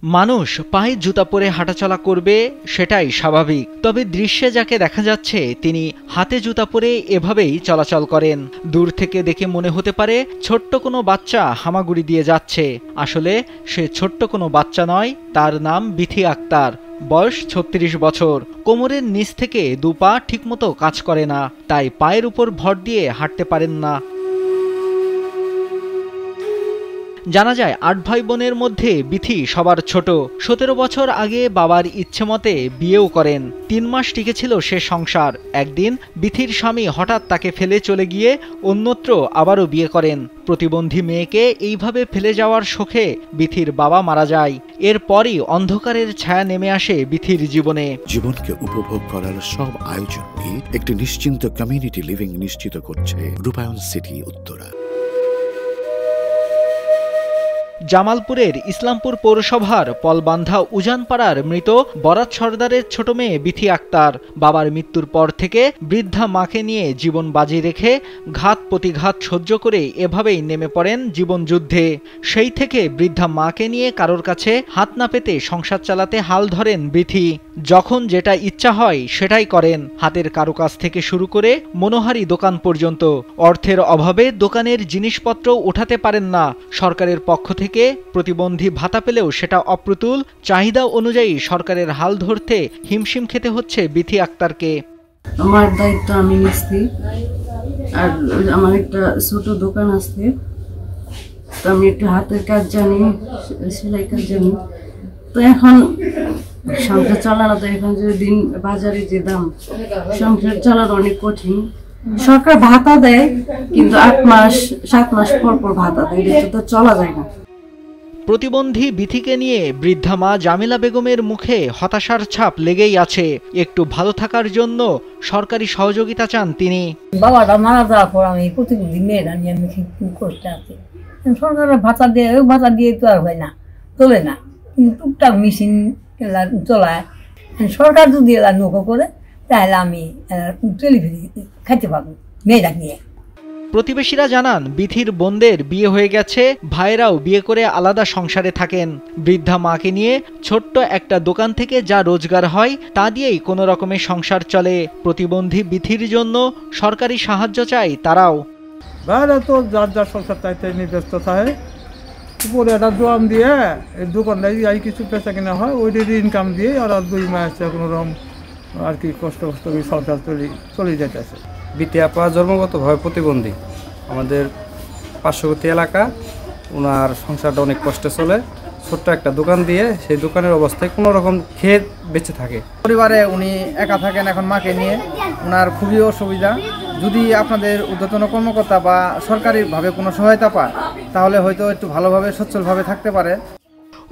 মানুষ পায়ে জুতা পরে হাঁটাচলা করবে, সেটাই স্বাভাবিক। তবে দৃশ্যে যাকে দেখা যাচ্ছে তিনি হাতে জুতা পরে এভাবেই চলাচল করেন। দূর থেকে দেখে মনে হতে পারে ছোট্ট কোনো বাচ্চা হামাগুড়ি দিয়ে যাচ্ছে। আসলে সে ছোট্ট কোনো বাচ্চা নয়, তার নাম বিথি আক্তার। বয়স ৩৬ বছর। কোমরের নিচ থেকে দুপা ঠিকমতো কাজ করে না, তাই পায়ের উপর ভর দিয়ে হাঁটতে পারেন না। জানা যায় ৮ ভাই বোনের মধ্যে বিথি সবার ছোট। ১৭ বছর আগে বাবার ইচ্ছে মতে বিয়েও করেন। ৩ মাস টিকেছিল সে সংসার। একদিন বিথির স্বামী হঠাৎ তাকে ফেলে চলে গিয়ে অন্যত্র আবারও বিয়ে করেন। প্রতিবন্ধী মেয়েকে এইভাবে ফেলে যাওয়ার শোকে বিথির বাবা মারা যায়। এরপরই অন্ধকারের ছায়া নেমে আসে বিথির জীবনে। জীবনকে উপভোগ করার সব আয়োজনকে একটি নিশ্চিন্ত কমিউনিটি লিভিং নিশ্চিত করছে রূপায়ণ সিটি উত্তরা। জামালপুরের ইসলামপুর পৌরসভার পলবান্ধা উজানপাড়ার মৃত বরাত সর্দারের ছোট মেয়ে বিথি আক্তার বাবার মৃত্যুর পর থেকে বৃদ্ধা মাকে নিয়ে জীবন বাজি রেখে ঘাত প্রতিঘাত সহ্য করে এভাবেই নেমে পড়েন জীবনযুদ্ধে। সেই থেকে বৃদ্ধা মাকে নিয়ে কারোর কাছে হাত না পেতে সংসার চালাতে হাল ধরেন বিথি। যখন যেটা ইচ্ছা হয় সেটাই করেন, হাতের কারুকাজ থেকে শুরু করে মনোহারী দোকান পর্যন্ত। অর্থের অভাবে দোকানের জিনিসপত্র উঠাতে পারেন না। সরকারের পক্ষ থেকে প্রতিবন্ধী ভাতা পেলেও সেটা অপ্রতুল। চাহিদা অনুযায়ী সরকারের হাল ধরতে হিমশিম খেতে হচ্ছে বিথি আক্তারকে। আমার দায়িত্ব আমি নিচ্ছি, আর আমার একটা ছোট দোকান আছে, তো আমি একটু হাতের কাজ জানি, সেলাই কাজ জানি। তো এখন সংসার চালানো, তো এখন যে দিন বাজারে যে দাম, সংসার চালানো অনেক কঠিন। সরকার ভাতা দেয়, কিন্তু ৮ মাস ৭ মাস পর পর ভাতা দেয়, এটা তো চলা যায় না। প্রতিবন্ধী বিথিকে নিয়ে বৃদ্ধা মা জামিলা বেগমের মুখে হতাশার ছাপ লেগেই আছে। একটু ভালো থাকার জন্য সরকারি সহযোগিতা চান তিনি। বাবাটা মারা যাওয়ার পর আমি প্রতিবন্ধী মেয়েরা নিয়ে আমি কি করতে আছি, সরকারের ভাতা দিয়ে তো আর হয় না, চলে না। কিন্তু টুকটাক মেশিন চলায়, সরকার যদি এলা নৌকো করে তাহলে আমি চলে ফিরে খাইতে পারবো মেয়েরা নিয়ে। প্রতিবেশীরা জানান বিথির বোনদের বিয়ে হয়ে গেছে, ভাইরাও বিয়ে করে আলাদা সংসারে থাকেন। বৃদ্ধা মাকে নিয়ে ছোট্ট একটা দোকান থেকে যা রোজগার হয় তা দিয়েই কোনো রকমের সংসার চলে। প্রতিবন্ধী বিথির জন্য সরকারি সাহায্য চাই তারাও। বাইরে তো যার যার সংসার চাইতে নিয়ে ব্যস্ত থাকে, উপরে একটা দোকান দিয়ে এই দোকানটাই যাই কিছু পেঁচা কিনা হয়, ওইটার ইনকাম দিয়ে ওরা 2 মাস কোনো রকম আর কি কষ্ট সংসার চলে যেতেছে। বিথি আপা জন্মগতভাবে প্রতিবন্ধী। আমাদের পার্শ্ববর্তী এলাকা, ওনার সংসারটা অনেক কষ্টে চলে। ছোট্ট একটা দোকান দিয়ে সেই দোকানের অবস্থায় কোনো রকম খেয়ে বেঁচে থাকে। পরিবারে উনি একা থাকেন এখন মাকে নিয়ে, ওনার খুবই অসুবিধা। যদি আপনাদের ঊর্ধ্বতন কর্মকর্তা বা সরকারিভাবে কোনো সহায়তা পায় তাহলে হয়তো একটু ভালোভাবে সচ্ছলভাবে থাকতে পারে।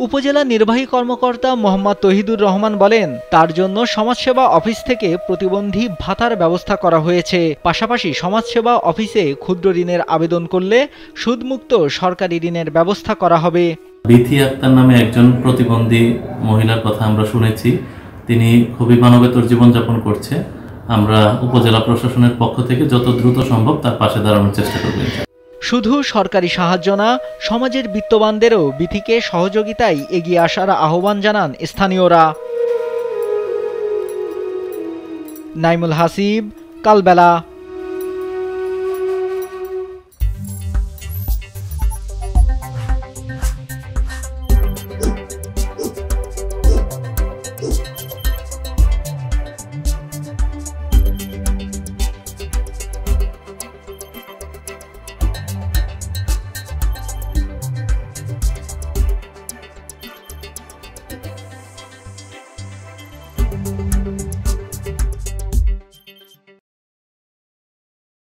উপজেলা নির্বাহী কর্মকর্তা মোহাম্মদ তহিদুর রহমান বলেন, তার জন্য সমাজসেবা অফিস থেকে প্রতিবন্ধী ভাতার ব্যবস্থা করা হয়েছে। পাশাপাশি সমাজসেবা অফিসে ক্ষুদ্র ঋণের আবেদন করলে সুদমুক্ত সরকারি ঋণের ব্যবস্থা করা হবে। বিথি আক্তার নামে একজন প্রতিবন্ধী মহিলার কথা আমরা শুনেছি। তিনি খুবই মানবেতর জীবনযাপন করছে। আমরা উপজেলা প্রশাসনের পক্ষ থেকে যত দ্রুত সম্ভব তার পাশে দাঁড়ানোর চেষ্টা করব। শুধু সরকারি সাহায্য না, সমাজের বিত্তবানদেরও বিথিকে সহযোগিতায় এগিয়ে আসার আহ্বান জানান স্থানীয়রা। নাইমুল হাসিব, কালবেলা।